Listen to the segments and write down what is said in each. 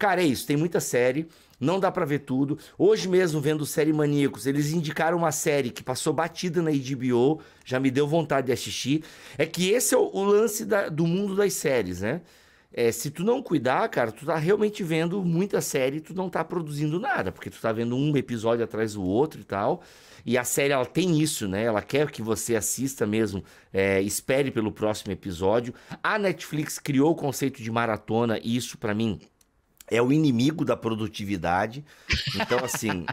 Cara, é isso, tem muita série, não dá pra ver tudo. Hoje mesmo, vendo Série Maníacos, eles indicaram uma série que passou batida na HBO, já me deu vontade de assistir. É que esse é o lance do mundo das séries, né? Se tu não cuidar, cara, tu tá realmente vendo muita série e tu não tá produzindo nada, porque tu tá vendo um episódio atrás do outro e tal. E a série, ela tem isso, né? Ela quer que você assista mesmo, espere pelo próximo episódio. A Netflix criou o conceito de maratona, e isso pra mim é o inimigo da produtividade. Então, assim,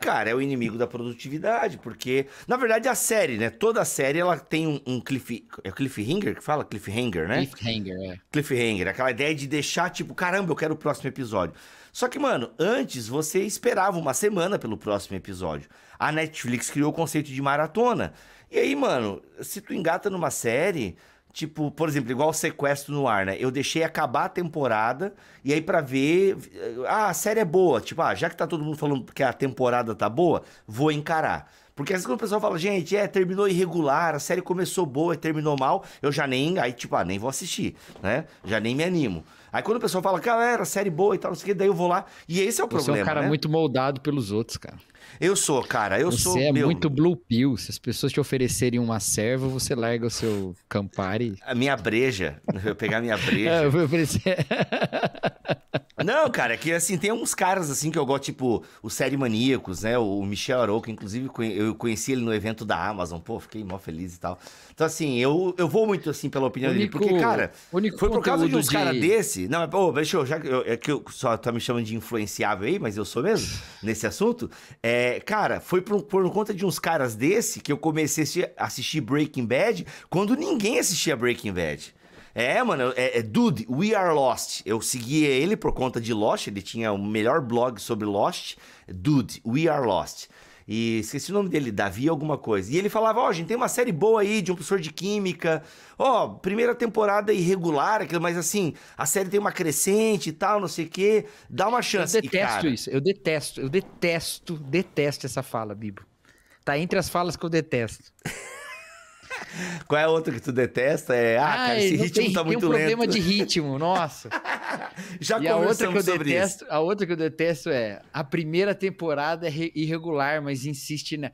cara, é o inimigo da produtividade, porque, na verdade, a série, né? Toda a série, ela tem um cliffhanger que fala? Cliffhanger, né? Cliffhanger, Cliffhanger, aquela ideia de deixar, tipo, caramba, eu quero o próximo episódio. Só que, mano, antes você esperava uma semana pelo próximo episódio. A Netflix criou o conceito de maratona. E aí, mano, se tu engata numa série... Tipo, por exemplo, igual o Sequestro no Ar, né? Eu deixei acabar a temporada e aí pra ver... a série é boa. Tipo, já que tá todo mundo falando que a temporada tá boa, vou encarar. Porque às vezes quando o pessoal fala, gente, terminou irregular, a série começou boa e terminou mal, eu já nem... Aí, tipo, nem vou assistir, né? Já nem me animo. Aí quando o pessoal fala, galera, série boa e tal, não sei o que, daí eu vou lá. E esse é o problema, Você é um cara né? muito moldado pelos outros, cara. Eu sou, cara, Você é muito blue pill. Se as pessoas te oferecerem uma serva, você larga o seu Campari. A minha breja, eu pegar a minha breja. Eu vou oferecer... Não, cara, é que assim, tem uns caras assim que eu gosto, tipo, o Série Maníacos, né? O Michel Arouca, inclusive, eu conheci ele no evento da Amazon, pô, fiquei mó feliz e tal. Então, assim, eu vou muito assim pela opinião dele, porque, cara, foi por causa de uns caras desse. Não, pô, deixa eu, é que eu só tá me chamando de influenciável aí, mas eu sou mesmo nesse assunto. Cara, foi por conta de uns caras desse que eu comecei a assistir Breaking Bad quando ninguém assistia Breaking Bad. Mano, Dude, We Are Lost. Eu seguia ele por conta de Lost, ele tinha o melhor blog sobre Lost. Dude, We Are Lost. E esqueci o nome dele, Davi alguma coisa. E ele falava, a gente tem uma série boa aí de um professor de química. Primeira temporada irregular, mas assim, a série tem uma crescente e tal, não sei o quê. Dá uma chance. Eu detesto isso, eu detesto essa fala, Bibo. Tá entre as falas que eu detesto. Qual é a outra que tu detesta? Cara, esse ritmo tá muito lento. Tem um problema de ritmo, nossa. Já conversamos sobre isso. A outra que eu detesto é a primeira temporada é irregular, mas insiste na...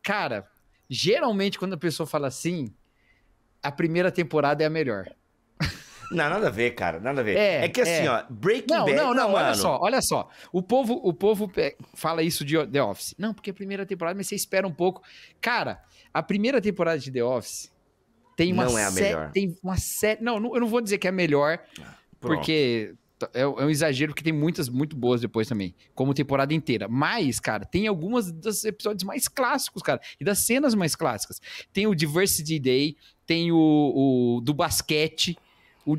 Cara, geralmente quando a pessoa fala assim, a primeira temporada é a melhor. Não, nada a ver, cara, nada a ver. É que assim, Breaking Bad... Não, olha só. O povo fala isso de The Office. Não, porque a primeira temporada, mas você espera um pouco. Cara, a primeira temporada de The Office tem uma não é a melhor. Tem uma série... Não, eu não vou dizer que é a melhor, porque é um exagero, porque tem muitas muito boas depois também, como temporada inteira. Mas, cara, tem algumas dos episódios mais clássicos, cara, e das cenas mais clássicas. Tem o Diversity Day, tem o do basquete...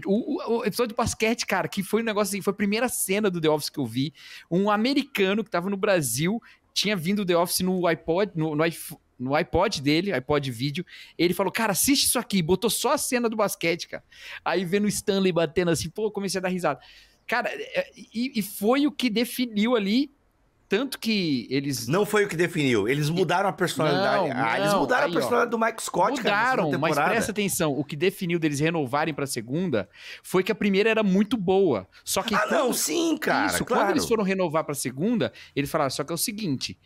O episódio de basquete, cara, que foi um negócio assim, foi a primeira cena do The Office que eu vi. Um americano que tava no Brasil, tinha vindo o The Office no iPod, no iPod dele, iPod vídeo. Ele falou, cara, assiste isso aqui. Botou só a cena do basquete, cara. Aí vendo o Stanley batendo assim, pô, comecei a dar risada. Cara, e foi o que definiu ali. Tanto que eles... Não foi o que definiu. Eles mudaram a personalidade. Eles mudaram a personalidade do Mike Scott, mudaram, cara. Mas presta atenção. O que definiu deles renovarem pra segunda foi que a primeira era muito boa. Só que... sim, cara. Quando eles foram renovar pra segunda, eles falaram, só que é o seguinte...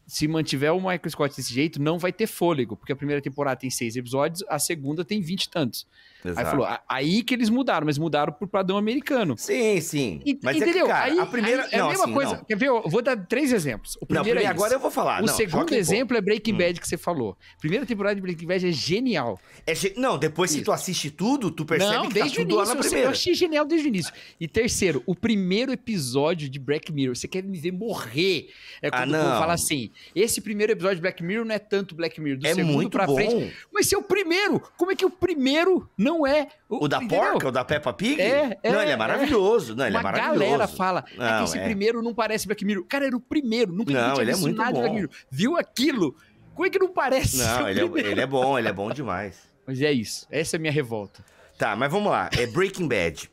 Se mantiver o Michael Scott desse jeito, não vai ter fôlego, porque a primeira temporada tem 6 episódios, a segunda tem 20 e tantos. Exato. Aí falou, aí que eles mudaram, mas mudaram pro padrão americano. Sim. Mas entendeu? Cara, a primeira é a mesma coisa. Não. Quer ver? Eu vou dar 3 exemplos. O primeiro é agora eu vou falar. O segundo exemplo é Breaking Bad, que você falou. Primeira temporada de Breaking Bad é genial. Não, depois que tu assiste tudo, tu percebe que tá tudo lá na primeira. Eu achei genial desde o início. E terceiro, o primeiro episódio de Black Mirror, você quer me ver morrer. É quando o povo fala assim, esse primeiro episódio de Black Mirror não é tanto Black Mirror, do segundo muito pra bom. frente. Mas se é o primeiro, como é que o primeiro não é... O da porca, o da Peppa Pig? Não, ele é maravilhoso. Não, ele é maravilhoso. A galera fala, que esse primeiro não parece Black Mirror. Cara, era o primeiro, nunca ele é muito bom. Black Mirror. Viu aquilo? Como é que não parece? Não, ele é bom demais. Mas é isso, essa é a minha revolta. Tá, mas vamos lá, Breaking Bad.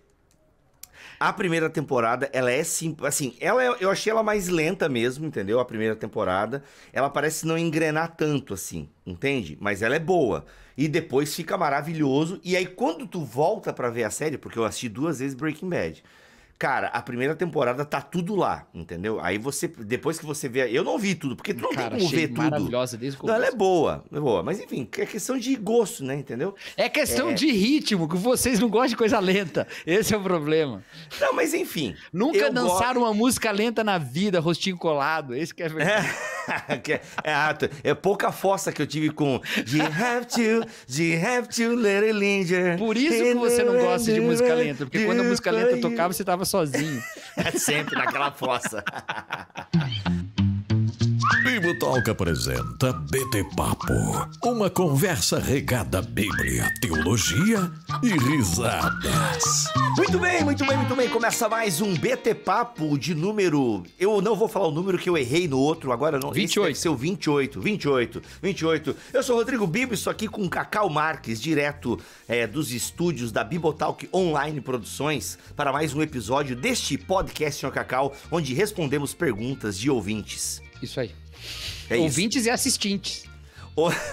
A primeira temporada, ela é simples, assim, eu achei ela mais lenta mesmo, entendeu? A primeira temporada, ela parece não engrenar tanto, assim, entende? Mas ela é boa, e depois fica maravilhoso, e aí quando tu volta pra ver a série, porque eu assisti 2 vezes Breaking Bad, Cara, a primeira temporada tá tudo lá, entendeu? Aí você, depois que você vê... Eu não vi tudo, porque tu não tem como ver tudo. Maravilhosa desde o começo. Não, ela é boa. Mas enfim, é questão de gosto, né, entendeu? É questão de ritmo, que vocês não gostam de coisa lenta. Esse é o problema. Não, mas enfim. Nunca dançaram uma música lenta na vida, rostinho colado. Esse que é verdade. É pouca fossa que eu tive com You have to let it linger. Por isso que você não gosta de música lenta, porque quando a música lenta tocava, você tava sozinho. Sempre naquela fossa. Bibotalk apresenta BT Papo, uma conversa regada à Bíblia, teologia e risadas. Muito bem. Começa mais um BT Papo de número... Eu não vou falar o número que eu errei no outro, agora não. 28. Esse deve ser o 28. Eu sou o Rodrigo Bibo, estou aqui com o Cacau Marques, direto dos estúdios da Bibotalk Online Produções, para mais um episódio deste podcast, Senhor Cacau, onde respondemos perguntas de ouvintes. Isso aí. Ouvintes e assistentes.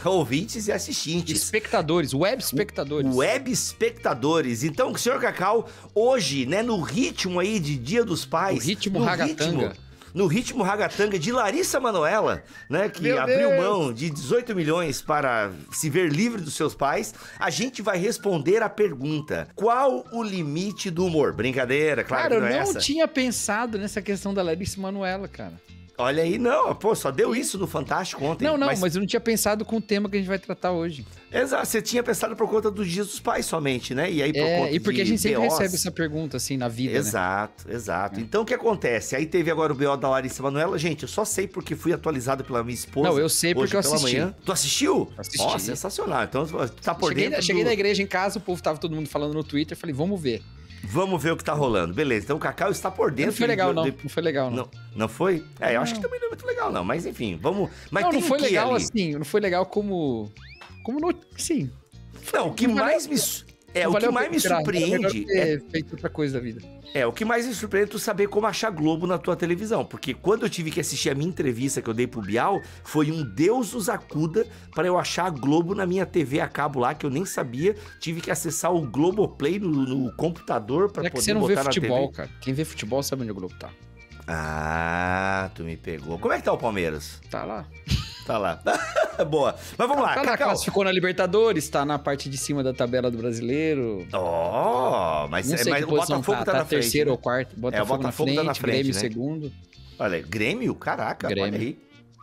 Ouvintes e assistentes. Espectadores, web espectadores. Web espectadadores. Então, senhor Cacau, hoje, né, no ritmo aí de Dia dos Pais... No ritmo ragatanga. No ritmo ragatanga de Larissa Manoela, né, que abriu mão de 18 milhões para se ver livre dos seus pais, a gente vai responder a pergunta: qual o limite do humor? Brincadeira, claro que não é essa. Cara, eu não tinha pensado nessa questão da Larissa Manoela, cara. Olha aí, não, pô, só deu isso no Fantástico ontem. Não, mas eu não tinha pensado com o tema que a gente vai tratar hoje. Exato, você tinha pensado por conta dos Dias dos Pais somente, né? E aí por conta e porque a gente sempre BOs. recebe essa pergunta, assim, na vida, Exato. Então, o que acontece? Aí teve agora o BO da Larissa Manoela. Gente, eu só sei porque fui atualizado pela minha esposa. Não, eu sei porque eu assisti. Manhã. Tu assistiu? Assisti. Ó, sensacional. Então, tá por dentro Cheguei na igreja em casa, o povo tava todo mundo falando no Twitter, falei, vamos ver. Vamos ver o que tá rolando. Beleza, então o Cacau está por dentro. Não foi legal, não. Não foi legal, não. Não foi? Eu acho que também não é muito legal, não. Mas enfim, vamos... Mas não foi legal ali? Assim, não foi legal como sim. Não, o que mais me... o que mais me surpreende é feito outra coisa da vida. O que mais me surpreende é tu saber como achar Globo na tua televisão. Porque quando eu tive que assistir a minha entrevista que eu dei pro Bial, foi um Deus nos acuda para eu achar a Globo na minha TV a cabo lá, que eu nem sabia. Tive que acessar o Globoplay no computador para poder botar na TV. É que você não vê futebol, cara. Quem vê futebol sabe onde o Globo tá. Ah, tu me pegou. Como é que tá o Palmeiras? Tá lá. Tá lá. Boa. Mas vamos lá, Cacau. Classificou na Libertadores, tá na parte de cima da tabela do Brasileiro. Mas o Botafogo tá na frente. Terceiro ou quarto. Botafogo na frente, tá na frente, Grêmio né? Segundo. Olha, Grêmio? Caraca, Grêmio. Olha aí.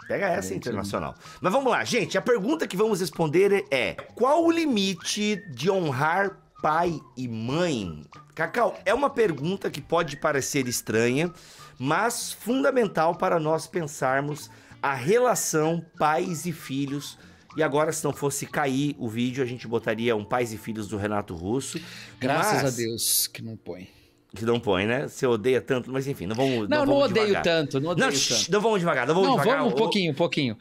Pega essa, Internacional. Mas vamos lá, gente. A pergunta que vamos responder é: qual o limite de honrar pai e mãe? Cacau, é uma pergunta que pode parecer estranha, mas fundamental para nós pensarmos a relação pais e filhos. E agora, se não fosse cair o vídeo, a gente botaria um Pais e Filhos do Renato Russo. Graças a Deus que não põe. Que não põe, né? Você odeia tanto, mas enfim, não vamos Não odeio devagar. Tanto, não odeio tanto. Não vamos devagar, vamos um pouquinho.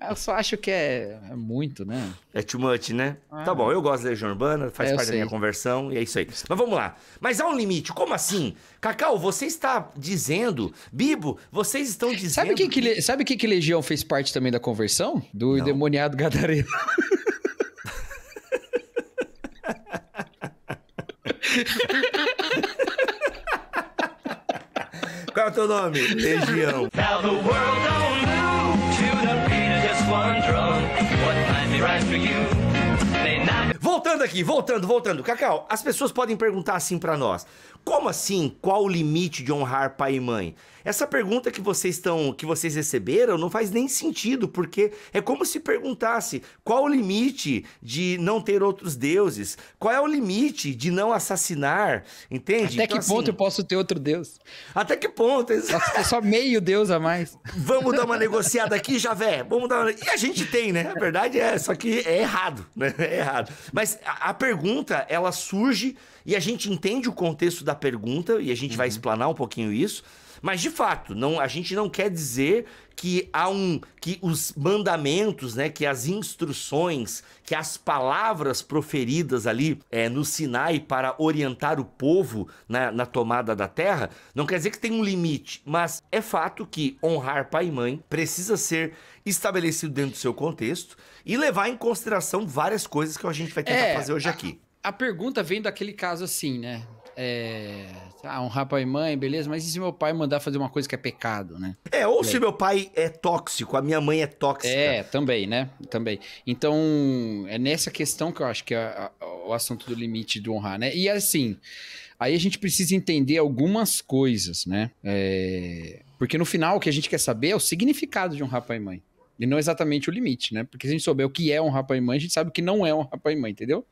Eu só acho que é muito, né? É too much, né? Tá bom, eu gosto da Legião Urbana, faz parte da minha conversão, e é isso aí. Mas vamos lá. Mas há um limite, como assim? Cacau, você está dizendo... Bibo, vocês estão dizendo... Sabe o que Legião fez parte também da conversão? Do endemoniado gadareno. Qual é o teu nome? Legião. Now the world don't move to the beat of just one drum. What might be right for you may not. Voltando. Cacau, as pessoas podem perguntar assim pra nós: como assim? Qual o limite de honrar pai e mãe? Essa pergunta que vocês receberam não faz nem sentido, porque é como se perguntasse: qual o limite de não ter outros deuses? Qual é o limite de não assassinar? Entende? Até que ponto eu posso ter outro deus? Até que ponto? Posso ter só meio deus a mais. Vamos dar uma negociada aqui, Javé? E a gente tem, né? A verdade é, só que é errado, né? É errado. Mas a pergunta, ela surge e a gente entende o contexto da pergunta e a gente vai explanar um pouquinho isso. Mas, de fato, a gente não quer dizer que que os mandamentos, né, que as instruções, que as palavras proferidas ali no Sinai para orientar o povo na tomada da terra, não quer dizer que tem um limite, mas é fato que honrar pai e mãe precisa ser estabelecido dentro do seu contexto e levar em consideração várias coisas que a gente vai tentar fazer hoje aqui. A pergunta vem daquele caso assim, né? honrar pai e mãe, beleza, mas e se meu pai mandar fazer uma coisa que é pecado, né? Ou se meu pai é tóxico, a minha mãe é tóxica. Também, né? Também. Então, é nessa questão que eu acho que é o assunto do limite do honrar, né? E assim, aí a gente precisa entender algumas coisas, né? Porque no final o que a gente quer saber é o significado de honrar pai e mãe. E não exatamente o limite, né? Porque se a gente souber o que é honrar pai e mãe, a gente sabe o que não é honrar pai e mãe, entendeu?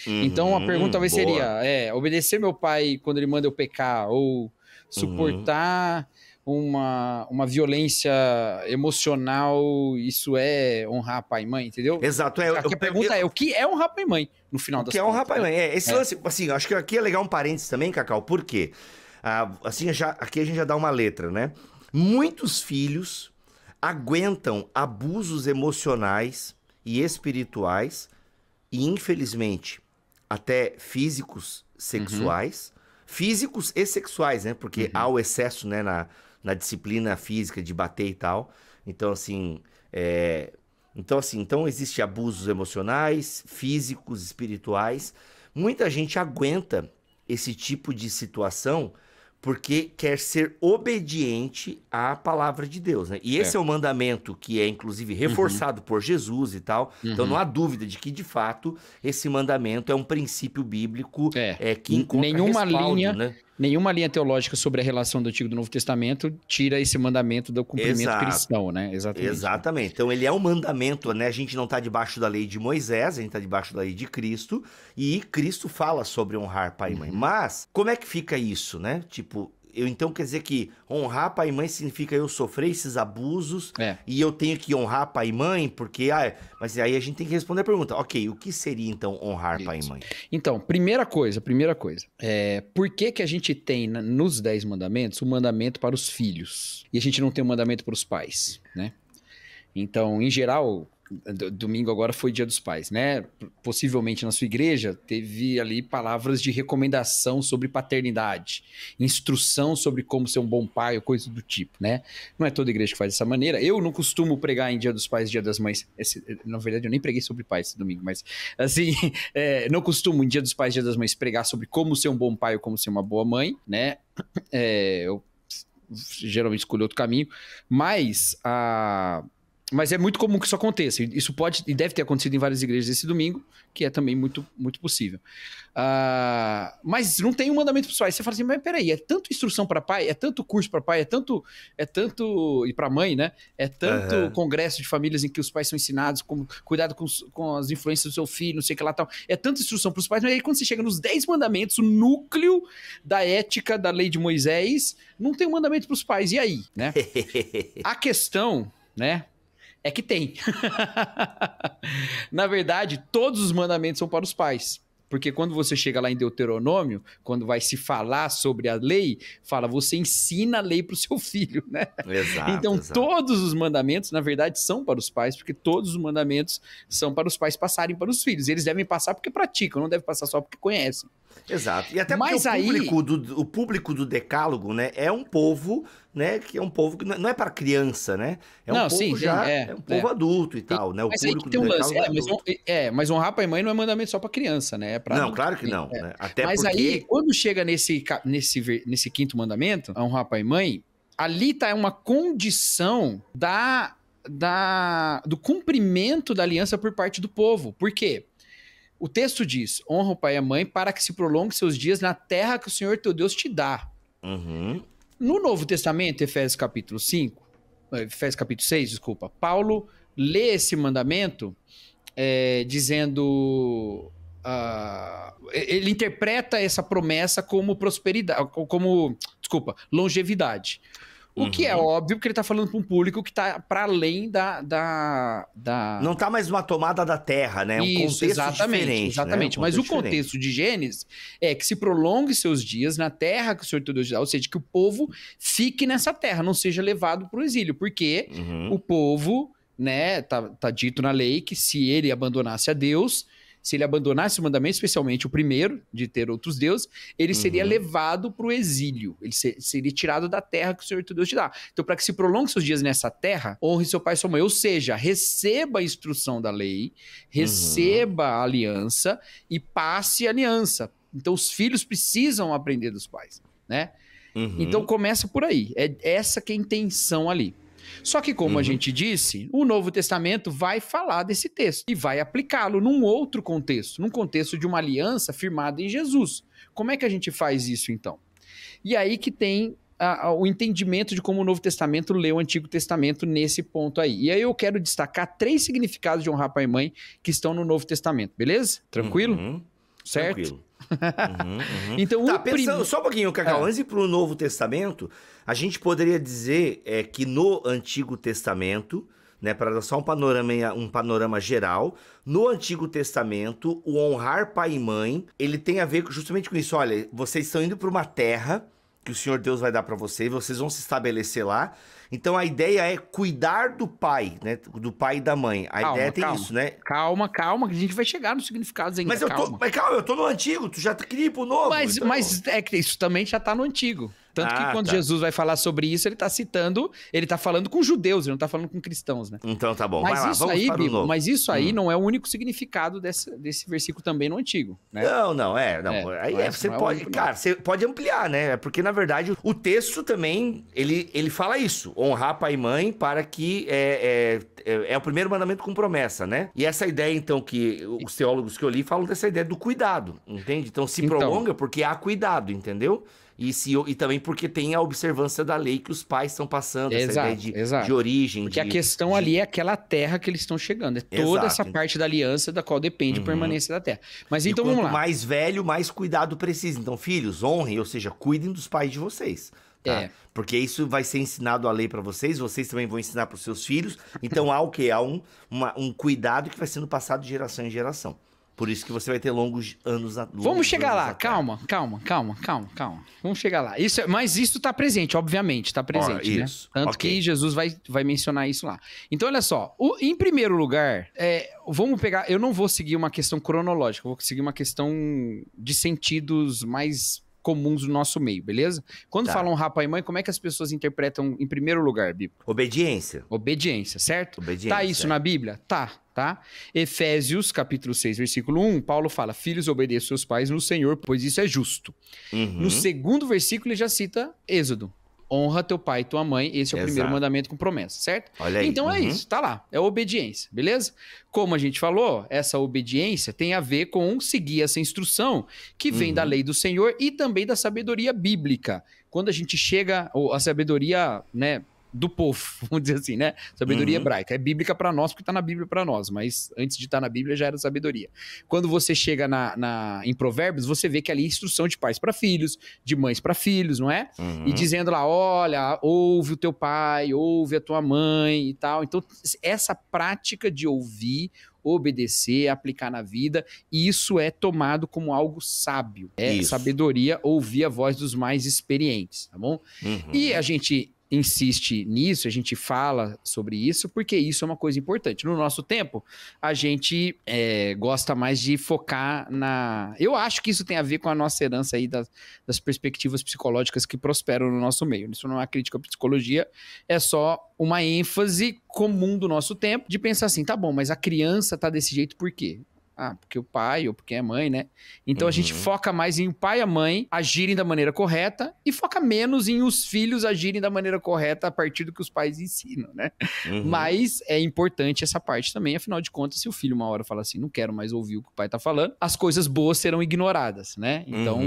Então a pergunta talvez seria: obedecer meu pai quando ele manda eu pecar, ou suportar uma violência emocional, isso é honrar pai e mãe, entendeu? Exato. A pergunta é: o que é honrar pai e mãe, no final das contas? O que é honrar pai e mãe? Esse lance, assim, acho que aqui é legal um parênteses também, Cacau, por quê? Assim, aqui a gente já dá uma letra, né? Muitos filhos aguentam abusos emocionais e espirituais e, infelizmente, até físicos, sexuais. Físicos e sexuais, né? Porque há o excesso, né, na disciplina física de bater e tal. Então, assim, então existe abusos emocionais, físicos, espirituais. Muita gente aguenta esse tipo de situação porque quer ser obediente à palavra de Deus, né? E esse é o mandamento que é, inclusive, reforçado por Jesus e tal. Então, não há dúvida de que, de fato, esse mandamento é um princípio bíblico que encontra respaldo, né? Nenhuma linha teológica sobre a relação do Antigo e do Novo Testamento tira esse mandamento do cumprimento cristão, né? Exatamente. Então, ele é um mandamento, né? A gente não está debaixo da lei de Moisés, a gente está debaixo da lei de Cristo, e Cristo fala sobre honrar pai e mãe. Mas, como é que fica isso, né? Tipo, então quer dizer que honrar pai e mãe significa eu sofrer esses abusos e eu tenho que honrar pai e mãe, porque... mas aí a gente tem que responder a pergunta, ok, o que seria então honrar pai e mãe? Então, primeira coisa, por que a gente tem nos 10 mandamentos o mandamento para os filhos e a gente não tem o mandamento para os pais, né? Então, em geral... Domingo agora foi Dia dos Pais, né? Possivelmente na sua igreja teve ali palavras de recomendação sobre paternidade, instrução sobre como ser um bom pai ou coisa do tipo, né? Não é toda igreja que faz dessa maneira. Eu não costumo pregar em Dia dos Pais, Dia das Mães. Na verdade, eu nem preguei sobre pais esse domingo, mas assim, não costumo em Dia dos Pais, Dia das Mães pregar sobre como ser um bom pai ou como ser uma boa mãe, né? Eu geralmente escolho outro caminho, mas é muito comum que isso aconteça. Isso pode e deve ter acontecido em várias igrejas esse domingo, que é também muito, muito possível. Mas não tem um mandamento para os pais. Você fala assim, mas peraí, é tanto instrução para pai, é tanto curso para pai, é tanto e para mãe, né? É tanto congresso de famílias em que os pais são ensinados, como cuidado com as influências do seu filho, não sei o que lá tal. É tanta instrução para os pais, mas aí quando você chega nos 10 mandamentos, o núcleo da ética da lei de Moisés, não tem um mandamento para os pais. E aí, né? A questão, né? É que tem. Na verdade, todos os mandamentos são para os pais. Porque quando você chega lá em Deuteronômio, quando vai se falar sobre a lei, fala, você ensina a lei para o seu filho, né? Exato. Então, todos os mandamentos, na verdade, são para os pais, porque todos os mandamentos são para os pais passarem para os filhos. Eles devem passar porque praticam, não devem passar só porque conhecem. Exato. E até porque o público do Decálogo, né, é um povo, né, que é um povo que não é para criança, né? É um povo é um povo adulto e tal, né? O público do Decálogo mas honrar pai e mãe não é mandamento só para criança, né? Não, claro que não. Né? Até mas porque... aí, quando chega nesse 5º mandamento, honrar pai e mãe, ali tá uma condição do cumprimento da aliança por parte do povo. Por quê? O texto diz, honra o pai e a mãe para que se prolongue seus dias na terra que o Senhor teu Deus te dá. No Novo Testamento, Efésios capítulo 6, Paulo lê esse mandamento dizendo... ele interpreta essa promessa como longevidade. O que é óbvio, porque ele tá falando para um público que tá para além da... Não tá mais uma tomada da terra, né? É um contexto diferente. Exatamente. Né? Mas o contexto de Gênesis é que se prolongue seus dias na terra que o Senhor teu Deus te dá, ou seja, que o povo fique nessa terra, não seja levado para o exílio, porque o povo, né, tá dito na lei que se ele abandonasse a Deus... Se ele abandonasse o mandamento, especialmente o primeiro, de ter outros deuses, ele seria levado para o exílio. Ele seria tirado da terra que o Senhor teu Deus te dá. Então, para que se prolongue seus dias nessa terra, honre seu pai e sua mãe. Ou seja, receba a instrução da lei, receba a aliança e passe a aliança. Então os filhos precisam aprender dos pais, né? Uhum. Então começa por aí. É essa que é a intenção ali. Só que, como a gente disse, o Novo Testamento vai falar desse texto e vai aplicá-lo num outro contexto, num contexto de uma aliança firmada em Jesus. Como é que a gente faz isso, então? E aí que tem o entendimento de como o Novo Testamento lê o Antigo Testamento nesse ponto aí. E aí eu quero destacar 3 significados de honrar pai e mãe que estão no Novo Testamento, beleza? Tranquilo? Certo? Tranquilo. Então, Tá, pensando só um pouquinho, Cacau, antes de ir pro Novo Testamento, a gente poderia dizer que no Antigo Testamento, né, para dar só um panorama geral, no Antigo Testamento, o honrar pai e mãe, ele tem a ver justamente com isso. Olha, vocês estão indo para uma terra que o Senhor Deus vai dar para vocês, vocês vão se estabelecer lá. Então a ideia é cuidar do pai, né? Do pai e da mãe. A ideia tem isso, né? Calma, que a gente vai chegar nos significados ainda. Mas calma, eu tô no antigo, tu já queria ir pro novo. Mas é que isso também já tá no antigo. Tanto que quando Jesus vai falar sobre isso, ele tá falando com judeus, ele não tá falando com cristãos, né? Então tá bom, mas vai lá, isso vamos aí, para o novo. Mas isso aí não é o único significado desse versículo também no antigo, né? Não. Você pode ampliar, né? Porque, na verdade, o texto também, ele fala isso. Honrar pai e mãe para que é o primeiro mandamento com promessa, né? E essa ideia, então, que os teólogos que eu li falam dessa ideia do cuidado, entende? Então, se prolonga porque há cuidado, entendeu? E também porque tem a observância da lei que os pais estão passando, essa ideia de origem. Porque a questão ali é aquela terra que eles estão chegando. É toda essa parte da aliança da qual depende a permanência da terra. Mas então vamos lá. Quanto mais velho, mais cuidado precisa. Então, filhos, honrem, ou seja, cuidem dos pais de vocês. Tá? Porque isso vai ser ensinado a lei para vocês também vão ensinar para os seus filhos. Então há o quê? Há um cuidado que vai sendo passado de geração em geração. Por isso que você vai ter longos anos. Vamos chegar lá, calma. Vamos chegar lá. Mas isso está presente, obviamente, está presente, né? Tanto que Jesus vai mencionar isso lá. Então, olha só, em primeiro lugar, vamos pegar. Eu não vou seguir uma questão cronológica, eu vou seguir uma questão de sentidos mais comuns do nosso meio, beleza? Quando falam honrar pai e mãe, como é que as pessoas interpretam em primeiro lugar, Bíblia? Obediência, certo? Tá isso na Bíblia? Tá. Efésios, capítulo 6, versículo 1, Paulo fala, filhos, obedeçam seus pais no Senhor, pois isso é justo. No segundo versículo, ele já cita Êxodo. Honra teu pai e tua mãe, esse é o primeiro mandamento com promessa, certo? Olha aí. Então é isso, tá lá, é obediência, beleza? Como a gente falou, essa obediência tem a ver com seguir essa instrução que vem da lei do Senhor e também da sabedoria bíblica. Quando a gente chega, a sabedoria, né, do povo, vamos dizer assim, né? Sabedoria hebraica. É bíblica para nós, porque tá na Bíblia para nós, mas antes de estar na Bíblia já era sabedoria. Quando você chega em Provérbios, você vê que ali é instrução de pais para filhos, de mães para filhos, não é? E dizendo lá, olha, ouve o teu pai, ouve a tua mãe e tal. Então, essa prática de ouvir, obedecer, aplicar na vida, e isso é tomado como algo sábio. Sabedoria, ouvir a voz dos mais experientes, tá bom? E a gente insiste nisso, a gente fala sobre isso, porque isso é uma coisa importante. No nosso tempo, a gente gosta mais de focar na... Eu acho que isso tem a ver com a nossa herança aí das perspectivas psicológicas que prosperam no nosso meio. Isso não é uma crítica à psicologia, é só uma ênfase comum do nosso tempo de pensar assim, tá bom, mas a criança tá desse jeito por quê? Porque o pai ou porque é a mãe, né? Então a gente foca mais em o pai e a mãe agirem da maneira correta e foca menos em os filhos agirem da maneira correta a partir do que os pais ensinam, né? Mas é importante essa parte também, afinal de contas, se o filho uma hora fala assim, não quero mais ouvir o que o pai tá falando, as coisas boas serão ignoradas, né? Então,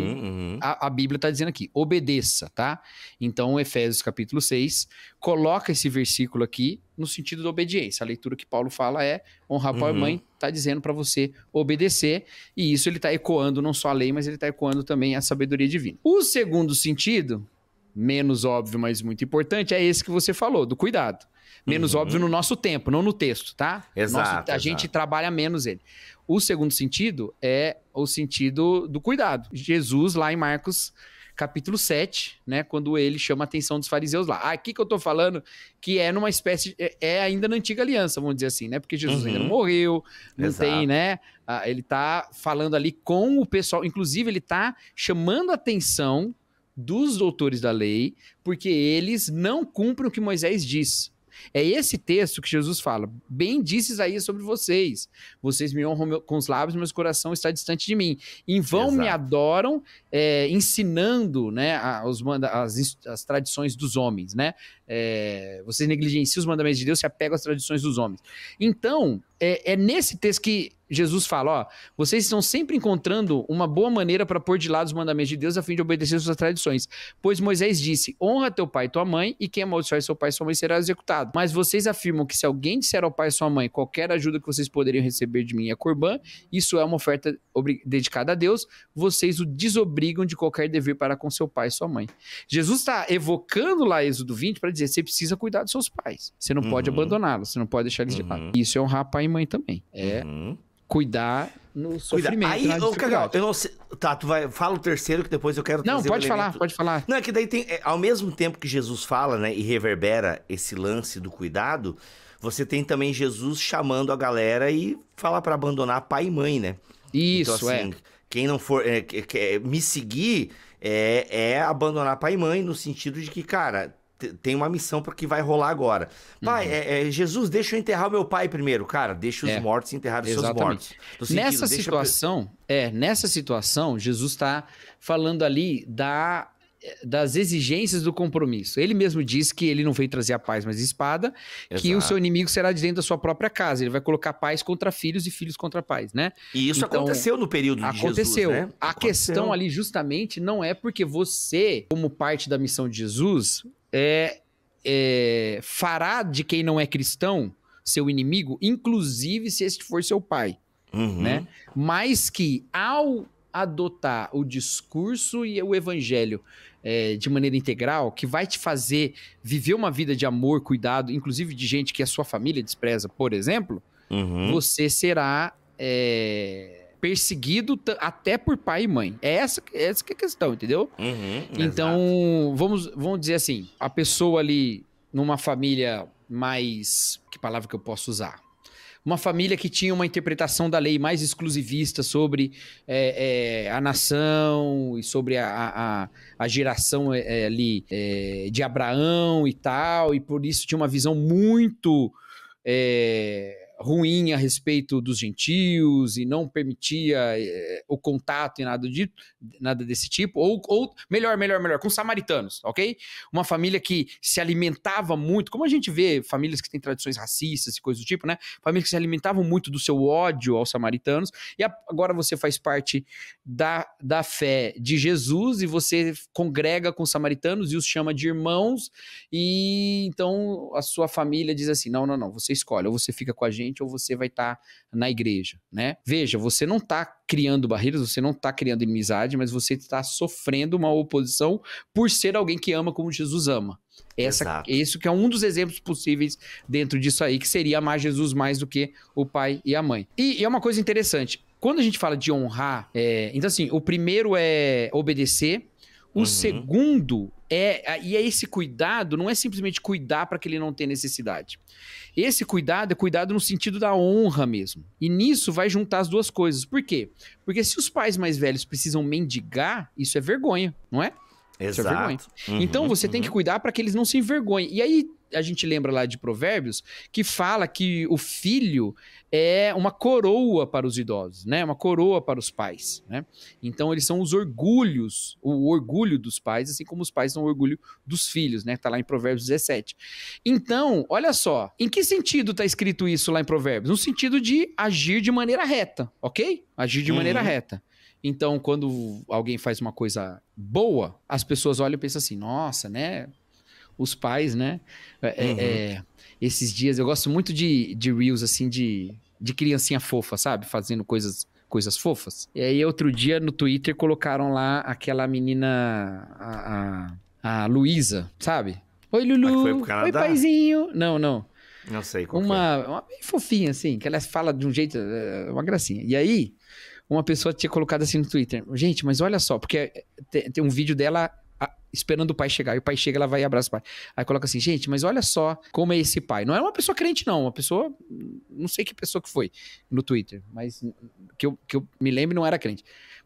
a Bíblia tá dizendo aqui, obedeça, tá? Então, Efésios capítulo 6, coloca esse versículo aqui no sentido da obediência. A leitura que Paulo fala é honrar pai e mãe, tá dizendo para você obedecer, e isso ele tá ecoando não só a lei, mas ele tá ecoando também a sabedoria divina. O segundo sentido, menos óbvio, mas muito importante, é esse que você falou, do cuidado. Menos óbvio no nosso tempo, não no texto, tá? Exato. A gente trabalha menos ele. O segundo sentido é o sentido do cuidado. Jesus, lá em Marcos capítulo 7, né, quando ele chama a atenção dos fariseus lá. Aqui que eu tô falando que é numa espécie, ainda na antiga aliança, vamos dizer assim, né, porque Jesus ainda não morreu, não tem, né, ele tá falando ali com o pessoal, inclusive ele tá chamando a atenção dos doutores da lei, porque eles não cumprem o que Moisés diz. É esse texto que Jesus fala: bem disse Isaías sobre vocês. Vocês me honram com os lábios, mas o coração está distante de mim. Em vão me adoram, ensinando, né, as tradições dos homens, né? Vocês negligenciam os mandamentos de Deus, se apegam às tradições dos homens. Então, é nesse texto que Jesus fala, ó, vocês estão sempre encontrando uma boa maneira para pôr de lado os mandamentos de Deus a fim de obedecer suas tradições. Pois Moisés disse, honra teu pai e tua mãe, e quem amaldiçoar seu pai e sua mãe será executado. Mas vocês afirmam que se alguém disser ao pai e sua mãe, qualquer ajuda que vocês poderiam receber de mim é corbã, isso é uma oferta dedicada a Deus, vocês o desobrigam de qualquer dever para com seu pai e sua mãe. Jesus está evocando lá Êxodo 20 para dizer, você precisa cuidar dos seus pais. Você não pode abandoná-los, você não pode deixar eles de lado. Isso é honrar pai e mãe também. Cuidar no sofrimento. Aí, Cacau, eu não sei. Tá, fala o terceiro que depois eu quero trazer. Não, pode falar. Não, é que daí tem. Ao mesmo tempo que Jesus fala, né, e reverbera esse lance do cuidado, você tem também Jesus chamando a galera e falar pra abandonar pai e mãe, né? Isso, então, assim, quem não for me seguir é abandonar pai e mãe, no sentido de que, cara, tem uma missão para que vai rolar agora. Pai, Jesus, deixa eu enterrar o meu pai primeiro. Cara, deixa os mortos enterrar os seus mortos. Nessa situação, Jesus está falando ali das exigências do compromisso. Ele mesmo disse que ele não veio trazer a paz, mas a espada, que o seu inimigo será de dentro da sua própria casa. Ele vai colocar pais contra filhos e filhos contra pais, né? E isso aconteceu no período de Jesus, né? A questão ali, justamente, não é porque você, como parte da missão de Jesus, fará de quem não é cristão seu inimigo, inclusive se este for seu pai, né? Mas que ao adotar o discurso e o evangelho de maneira integral, que vai te fazer viver uma vida de amor, cuidado, inclusive de gente que a sua família despreza, por exemplo, você será perseguido até por pai e mãe. Essa que é a questão, entendeu? Então, vamos dizer assim, a pessoa ali numa família mais... Que palavra que eu posso usar? Uma família que tinha uma interpretação da lei mais exclusivista sobre a nação e sobre a geração ali de Abraão e tal, e por isso tinha uma visão muito ruim a respeito dos gentios e não permitia o contato e nada desse tipo, ou melhor, com samaritanos, ok? Uma família que se alimentava muito, como a gente vê famílias que têm tradições racistas e coisas do tipo, né? Famílias que se alimentavam muito do seu ódio aos samaritanos, e agora você faz parte da fé de Jesus e você congrega com os samaritanos e os chama de irmãos, e então a sua família diz assim, não, você escolhe, ou você fica com a gente ou você vai estar na igreja, né? Veja, você não está criando barreiras, você não está criando inimizade, mas você está sofrendo uma oposição por ser alguém que ama como Jesus ama. Isso que é um dos exemplos possíveis dentro disso aí, que seria amar Jesus mais do que o pai e a mãe. E é uma coisa interessante, quando a gente fala de honrar, então assim, o primeiro é obedecer, o segundo e esse cuidado não é simplesmente cuidar para que ele não tenha necessidade. Esse cuidado é cuidado no sentido da honra mesmo. E nisso vai juntar as duas coisas. Por quê? Porque se os pais mais velhos precisam mendigar, isso é vergonha, não é? Exato. Isso é vergonha. Então você tem que cuidar para que eles não se envergonhem. E aí a gente lembra lá de Provérbios que fala que o filho é uma coroa para os idosos, né? Uma coroa para os pais, né? Então eles são o orgulho dos pais, assim como os pais são o orgulho dos filhos, né? Tá lá em Provérbios 17. Então, olha só, em que sentido tá escrito isso lá em Provérbios? No sentido de agir de maneira reta, ok? Agir de maneira reta. Então, quando alguém faz uma coisa boa, as pessoas olham e pensam assim, nossa, né? Os pais, né? Esses dias, eu gosto muito de Reels, assim, de criancinha fofa, sabe? Fazendo coisas fofas. E aí, outro dia, no Twitter, colocaram lá aquela menina, a Luísa, sabe? Oi, Lulu. Foi pro Canadá? Oi, paizinho. Não. Não sei qual uma bem fofinha, assim, que ela fala de um jeito, uma gracinha. E aí, uma pessoa tinha colocado assim no Twitter, gente, mas olha só, porque tem um vídeo dela esperando o pai chegar, e o pai chega, ela vai e abraça o pai. Aí coloca assim, gente, mas olha só como é esse pai. Não era uma pessoa crente, não, uma pessoa, não sei que pessoa que foi no Twitter, mas que eu me lembro não era crente.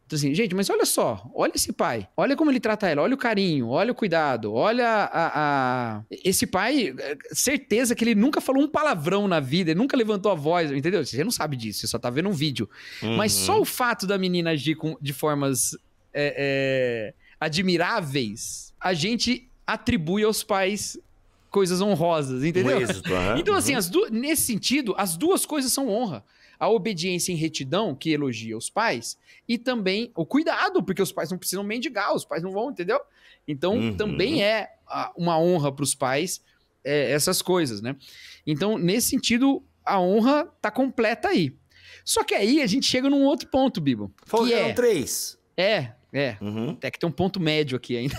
Então, assim, gente, mas olha só, olha esse pai, olha como ele trata ela, olha o carinho, olha o cuidado, olha esse pai, certeza que ele nunca falou um palavrão na vida, ele nunca levantou a voz, entendeu? Você não sabe disso, você só tá vendo um vídeo. Mas só o fato da menina agir de formas admiráveis, a gente atribui aos pais coisas honrosas, entendeu? Um êxito, aham. Então, assim, nesse sentido, as duas coisas são honra. A obediência em retidão, que elogia os pais, e também o cuidado, porque os pais não precisam mendigar, os pais não vão, entendeu? Então, também é uma honra para os pais essas coisas, né? Então, nesse sentido, a honra tá completa aí. Só que aí a gente chega num outro ponto, Bibo. Foram 3. Até que tem um ponto médio aqui ainda.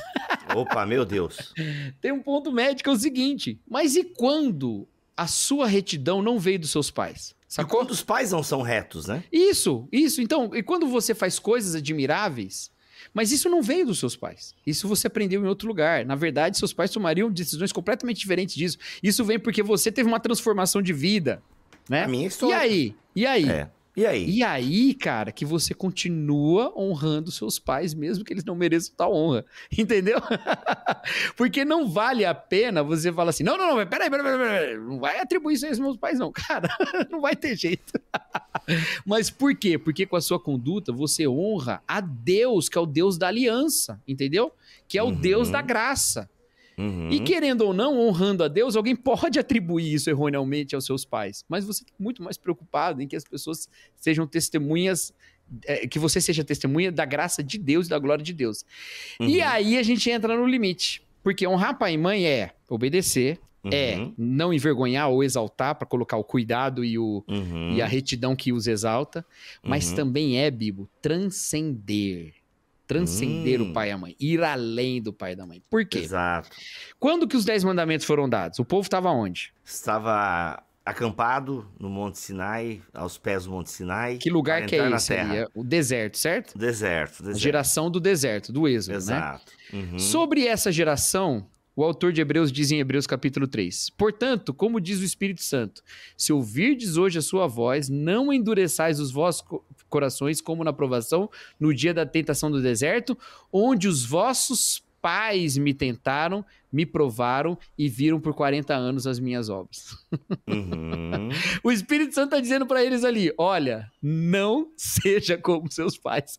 Opa, meu Deus. Tem um ponto médio que é o seguinte, mas e quando a sua retidão não veio dos seus pais? Sacou? E quando os pais não são retos, né? Isso. Então, e quando você faz coisas admiráveis, mas isso não veio dos seus pais. Isso você aprendeu em outro lugar. Na verdade, seus pais tomariam decisões completamente diferentes disso. Isso vem porque você teve uma transformação de vida, né? A minha história. E aí? E aí? E aí, cara, que você continua honrando seus pais, mesmo que eles não mereçam tal honra. Entendeu? Porque não vale a pena você falar assim, não, peraí, não vai atribuir isso aos meus pais, não. Cara, não vai ter jeito. Mas por quê? Porque com a sua conduta você honra a Deus, que é o Deus da aliança, entendeu? Que é o Deus da graça. E querendo ou não, honrando a Deus, alguém pode atribuir isso erroneamente aos seus pais. Mas você está muito mais preocupado em que as pessoas sejam testemunhas, que você seja testemunha da graça de Deus e da glória de Deus. E aí a gente entra no limite. Porque honrar pai e mãe é obedecer, é não envergonhar ou exaltar para colocar o cuidado e a retidão que os exalta, mas também é, Bibo, transcender o pai e a mãe, ir além do pai e da mãe. Por quê? Exato. Quando que os 10 mandamentos foram dados? O povo estava onde? Estava acampado no Monte Sinai, aos pés do Monte Sinai. Que lugar que é esse? Terra. O deserto, certo? Deserto. A geração do deserto, do Êxodo, Exato. né? Sobre essa geração, o autor de Hebreus diz em Hebreus capítulo 3, portanto, como diz o Espírito Santo, se ouvirdes hoje a sua voz, não endureçais os vossos corações como na provação, no dia da tentação do deserto, onde os vossos pais me tentaram, me provaram e viram por 40 anos as minhas obras. O Espírito Santo está dizendo para eles ali, olha, não seja como seus pais.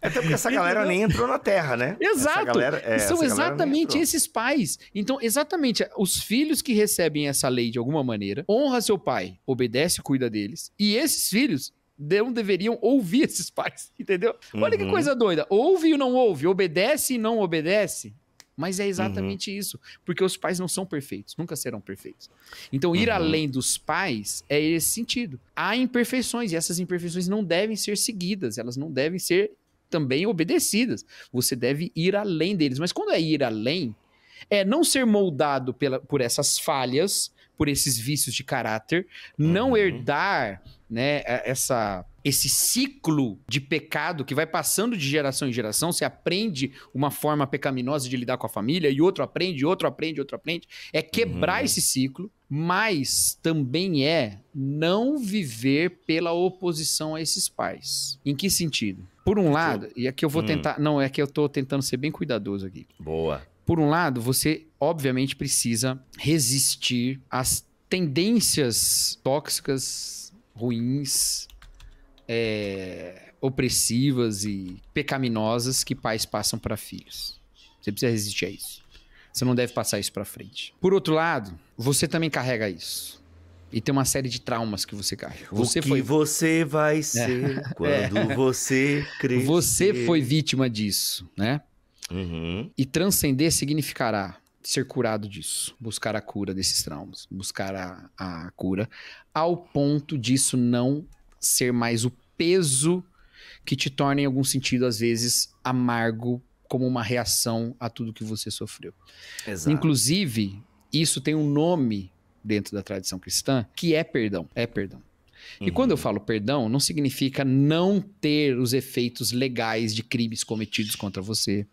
Até porque essa galera nem entrou na Terra, né? Exato. São exatamente esses esses pais. Então, exatamente, os filhos que recebem essa lei de alguma maneira, honra seu pai, obedece e cuida deles. E esses filhos não deveriam ouvir esses pais, entendeu? Olha que coisa doida. Ouve e não ouve, obedece e não obedece. Mas é exatamente isso. Porque os pais não são perfeitos, nunca serão perfeitos. Então, ir além dos pais é esse sentido. Há imperfeições e essas imperfeições não devem ser seguidas, elas não devem ser também obedecidas. Você deve ir além deles. Mas quando é ir além, é não ser moldado por essas falhas, por esses vícios de caráter, não herdar, né, esse ciclo de pecado que vai passando de geração em geração. Você aprende uma forma pecaminosa de lidar com a família e outro aprende. É quebrar esse ciclo, mas também é não viver pela oposição a esses pais. Em que sentido? Por um lado, e aqui eu vou tentar... Não, é que eu tô tentando ser bem cuidadoso aqui. Boa. Por um lado, você obviamente precisa resistir às tendências tóxicas, ruins, opressivas e pecaminosas que pais passam para filhos. Você precisa resistir a isso. Você não deve passar isso para frente. Por outro lado, você também carrega isso. E tem uma série de traumas que você carrega. Você vai ser quando você crescer. Você foi vítima disso, né? E transcender significará ser curado disso. Buscar a cura desses traumas. Buscar a cura ao ponto disso não ser mais o peso que te torna, em algum sentido, às vezes, amargo como uma reação a tudo que você sofreu. Exato. Inclusive, isso tem um nome dentro da tradição cristã, que é perdão. É perdão. E quando eu falo perdão, não significa não ter os efeitos legais de crimes cometidos contra você.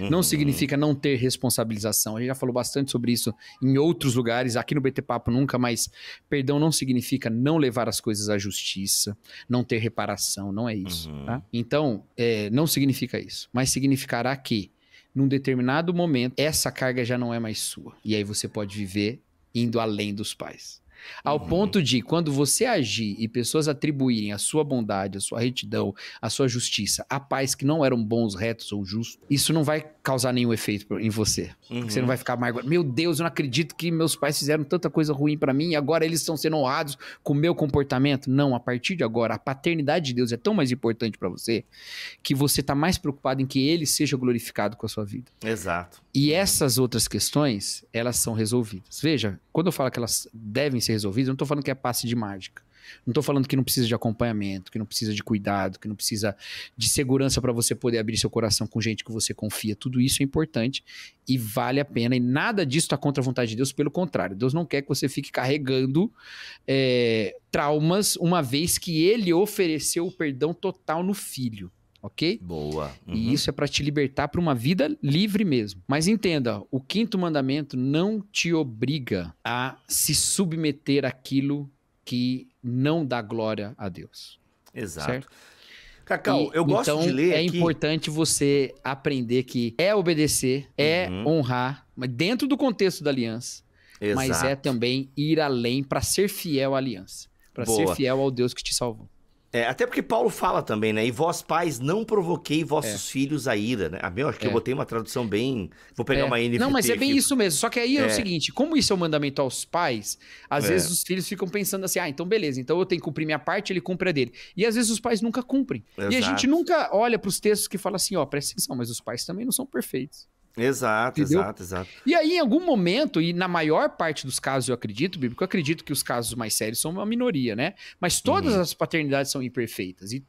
Não significa não ter responsabilização. A gente já falou bastante sobre isso em outros lugares. Aqui no BT Papo nunca, mas perdão não significa não levar as coisas à justiça, não ter reparação, não é isso. Tá? Então, não significa isso. Mas significará que, num determinado momento, essa carga já não é mais sua. E aí você pode viver indo além dos pais. Ao ponto de, quando você agir e pessoas atribuírem a sua bondade, a sua retidão, a sua justiça a pais que não eram bons, retos ou justos, isso não vai causar nenhum efeito em você. Você não vai ficar amargurado. Meu Deus, eu não acredito que meus pais fizeram tanta coisa ruim pra mim e agora eles estão sendo honrados com o meu comportamento. Não, a partir de agora, a paternidade de Deus é tão mais importante pra você que você tá mais preocupado em que ele seja glorificado com a sua vida. Exato. E essas outras questões, elas são resolvidas. Veja, quando eu falo que elas devem ser resolvidas, eu não tô falando que é passe de mágica. Não tô falando que não precisa de acompanhamento, que não precisa de cuidado, que não precisa de segurança para você poder abrir seu coração com gente que você confia. Tudo isso é importante e vale a pena. E nada disso está contra a vontade de Deus, pelo contrário. Deus não quer que você fique carregando traumas, uma vez que ele ofereceu o perdão total no filho. Ok? Boa. E isso é para te libertar para uma vida livre mesmo. Mas entenda, o 5º mandamento não te obriga a se submeter àquilo que não dá glória a Deus. Exato. Certo? Cacau, eu gosto de ler é aqui... importante você aprender que é obedecer, é honrar, mas dentro do contexto da aliança. Exato. Mas é também ir além para ser fiel à aliança. Para ser fiel ao Deus que te salvou. Até porque Paulo fala também, né? E vós, pais, não provoquei vossos filhos a ira, né? Acho que eu botei uma tradução bem... Vou pegar uma NVT. Não, mas é bem aqui. isso mesmo. Só que aí é o seguinte, como isso é um mandamento aos pais, às vezes os filhos ficam pensando assim, então beleza, então eu tenho que cumprir minha parte, ele cumpre a dele. E às vezes os pais nunca cumprem. Exato. E a gente nunca olha para os textos que falam assim, presta atenção, mas os pais também não são perfeitos. Exato, entendeu? exato. E aí, em algum momento, e na maior parte dos casos eu acredito, Bíblico, eu acredito que os casos mais sérios são uma minoria, né? Mas todas as paternidades são imperfeitas. E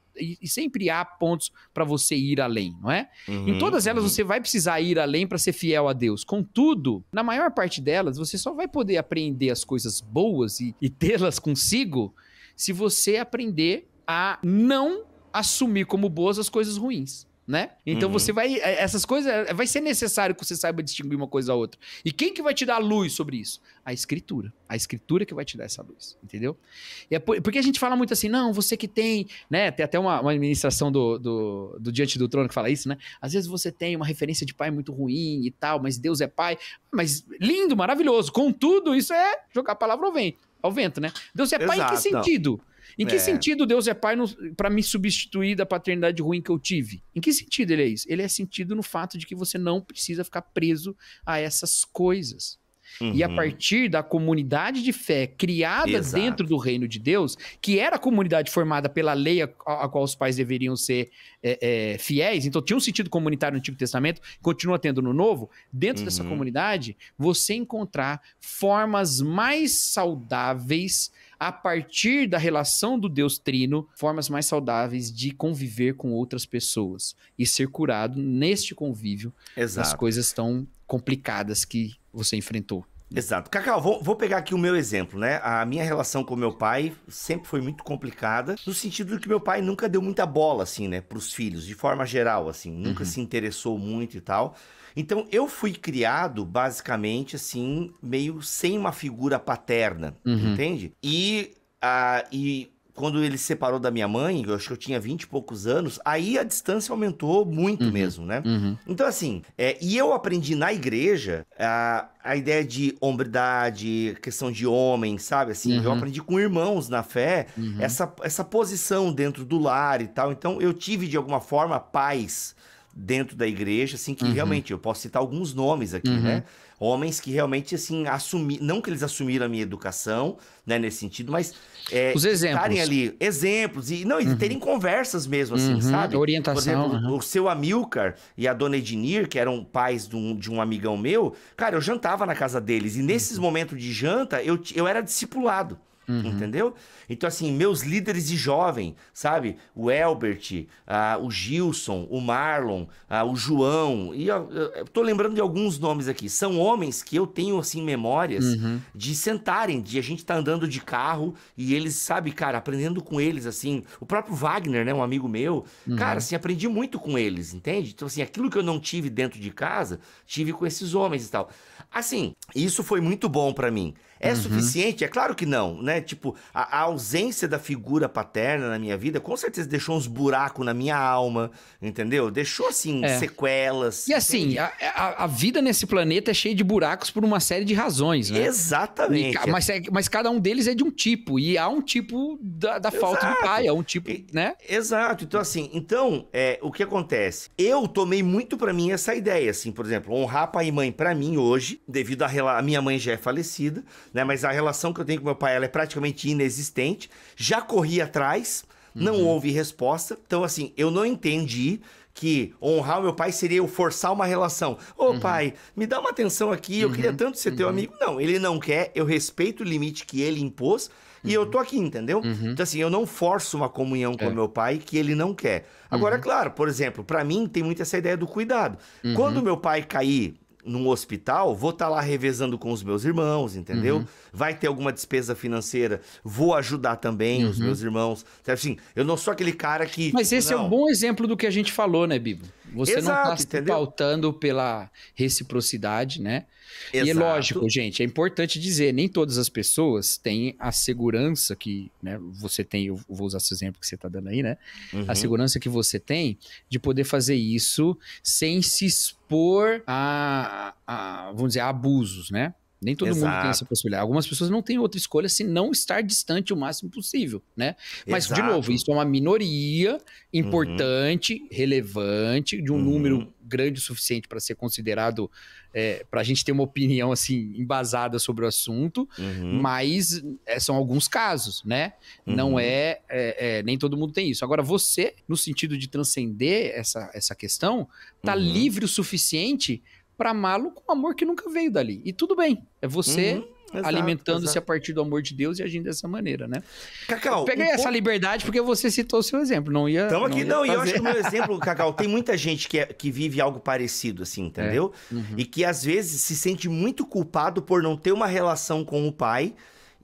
sempre há pontos para você ir além, não é? Em todas elas você vai precisar ir além para ser fiel a Deus. Contudo, na maior parte delas, você só vai poder aprender as coisas boas e tê-las consigo se você aprender a não assumir como boas as coisas ruins. Né? Então você vai... Essas coisas... Vai ser necessário que você saiba distinguir uma coisa da outra. E quem que vai te dar luz sobre isso? A Escritura. A Escritura que vai te dar essa luz. Entendeu? E porque a gente fala muito assim, não, você que tem... né? Tem até uma ministração do Diante do Trono que fala isso, né? Às vezes você tem uma referência de pai muito ruim e tal, mas Deus é pai. Mas lindo, maravilhoso. Contudo, isso é jogar a palavra ao vento, né? Deus é pai em que sentido? Em que sentido Deus é pai para me substituir da paternidade ruim que eu tive? Em que sentido ele é isso? Ele é sentido no fato de que você não precisa ficar preso a essas coisas. E a partir da comunidade de fé criada dentro do reino de Deus, que era a comunidade formada pela lei a qual os pais deveriam ser fiéis, então tinha um sentido comunitário no Antigo Testamento, continua tendo no Novo, dentro dessa comunidade, você encontrar formas mais saudáveis a partir da relação do Deus Trino, formas mais saudáveis de conviver com outras pessoas e ser curado neste convívio das coisas tão complicadas que você enfrentou. Exato. Cacau, vou pegar aqui o meu exemplo, né? A minha relação com meu pai sempre foi muito complicada, no sentido de que meu pai nunca deu muita bola, assim, né, pros filhos, de forma geral, assim, nunca se interessou muito e tal. Então, eu fui criado, basicamente, assim, meio sem uma figura paterna, entende? E quando ele se separou da minha mãe, eu acho que eu tinha 20 e poucos anos, aí a distância aumentou muito mesmo, né? Então, assim, e eu aprendi na igreja a ideia de hombridade, questão de homem, sabe? Assim, eu aprendi com irmãos na fé, essa posição dentro do lar e tal. Então, eu tive, de alguma forma, paz dentro da igreja, assim, que realmente, eu posso citar alguns nomes aqui, né? Homens que realmente, assim, não que eles assumiram a minha educação, né, nesse sentido, mas os exemplos. Estarem ali, exemplos, e terem conversas mesmo, assim, sabe? Orientação. Por exemplo, o seu Amilcar e a dona Ednir, que eram pais de um amigão meu, cara, eu jantava na casa deles, e nesses momentos de janta, eu era discipulado. Entendeu? Então, assim, meus líderes de jovem, sabe? O Elbert, o Gilson, o Marlon, o João. E eu tô lembrando de alguns nomes aqui. São homens que eu tenho, assim, memórias de sentarem, de a gente tá andando de carro e eles, sabe, cara, aprendendo com eles, assim. O próprio Wagner, né? Um amigo meu. Cara, assim, aprendi muito com eles, entende? Então, assim, aquilo que eu não tive dentro de casa, tive com esses homens e tal. Assim, isso foi muito bom pra mim. É suficiente? É claro que não, né? Tipo, a ausência da figura paterna na minha vida, com certeza deixou uns buracos na minha alma, entendeu? Deixou, assim, sequelas. E assim, a vida nesse planeta é cheia de buracos por uma série de razões, né? Exatamente. Mas cada um deles é de um tipo, e há um tipo da falta do pai, é um tipo, né? Exato. Então, assim, o que acontece? Eu tomei muito pra mim essa ideia, assim, por exemplo, honrar pai e mãe pra mim hoje, devido a minha mãe já é falecida, né? Mas a relação que eu tenho com meu pai, ela é praticamente inexistente. Já corri atrás, não houve resposta. Então, assim, eu não entendi que honrar o meu pai seria eu forçar uma relação. Ô, pai, me dá uma atenção aqui, eu queria tanto ser teu amigo. Não, ele não quer, eu respeito o limite que ele impôs e eu tô aqui, entendeu? Então, assim, eu não forço uma comunhão com o meu pai que ele não quer. Agora, claro, por exemplo, pra mim tem muito essa ideia do cuidado. Quando meu pai cair num hospital, vou estar lá revezando com os meus irmãos, entendeu? Vai ter alguma despesa financeira, vou ajudar também os meus irmãos. Assim, eu não sou aquele cara que... Mas esse é um bom exemplo do que a gente falou, né, Bibo? Você não tá se pautando pela reciprocidade, né? Exato. E é lógico, gente, é importante dizer, nem todas as pessoas têm a segurança que, né, você tem, eu vou usar esse exemplo que você tá dando aí, né? A segurança que você tem de poder fazer isso sem se expor vamos dizer, a abusos, né? Nem todo mundo tem essa possibilidade. Algumas pessoas não têm outra escolha senão estar distante o máximo possível, né? Mas, de novo, isso é uma minoria importante, relevante, de um número grande o suficiente para ser considerado, para a gente ter uma opinião, assim, embasada sobre o assunto, mas são alguns casos, né? Não nem todo mundo tem isso. Agora, você, no sentido de transcender essa questão, tá livre o suficiente para amá-lo com um amor que nunca veio dali. E tudo bem. É você alimentando-se a partir do amor de Deus e agindo dessa maneira, né? Cacau, eu peguei essa liberdade porque você citou o seu exemplo. Não ia. Estamos aqui, e eu acho que o meu exemplo, Cacau, tem muita gente que vive algo parecido, assim, entendeu? E que às vezes se sente muito culpado por não ter uma relação com o pai.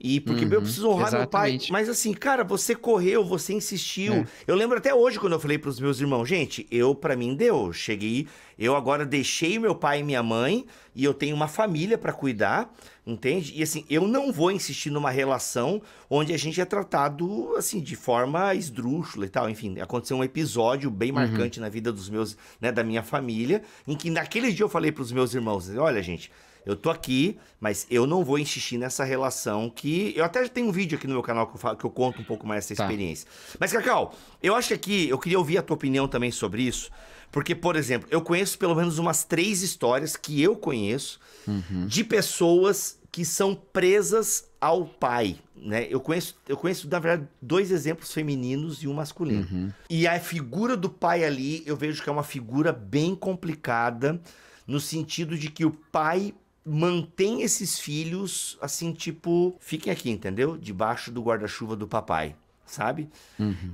E porque eu preciso honrar meu pai. Mas assim, cara, você correu, você insistiu. Eu lembro até hoje quando eu falei pros meus irmãos, gente, pra mim deu. Cheguei, eu agora deixei meu pai e minha mãe e eu tenho uma família pra cuidar, entende? E assim, eu não vou insistir numa relação onde a gente é tratado, assim, de forma esdrúxula e tal. Enfim, aconteceu um episódio bem marcante na vida dos meus, né, da minha família, em que naquele dia eu falei pros meus irmãos, olha, gente, eu tô aqui, mas eu não vou insistir nessa relação que... Eu até tenho um vídeo aqui no meu canal que eu conto um pouco mais essa experiência. Mas, Cacau, eu acho que aqui eu queria ouvir a tua opinião também sobre isso. Porque, por exemplo, eu conheço pelo menos umas 3 histórias que eu conheço de pessoas que são presas ao pai, né? Eu conheço, na verdade, 2 exemplos femininos e um masculino. E a figura do pai ali, eu vejo que é uma figura bem complicada, no sentido de que o pai mantém esses filhos, assim, tipo, fiquem aqui, entendeu? Debaixo do guarda-chuva do papai, sabe?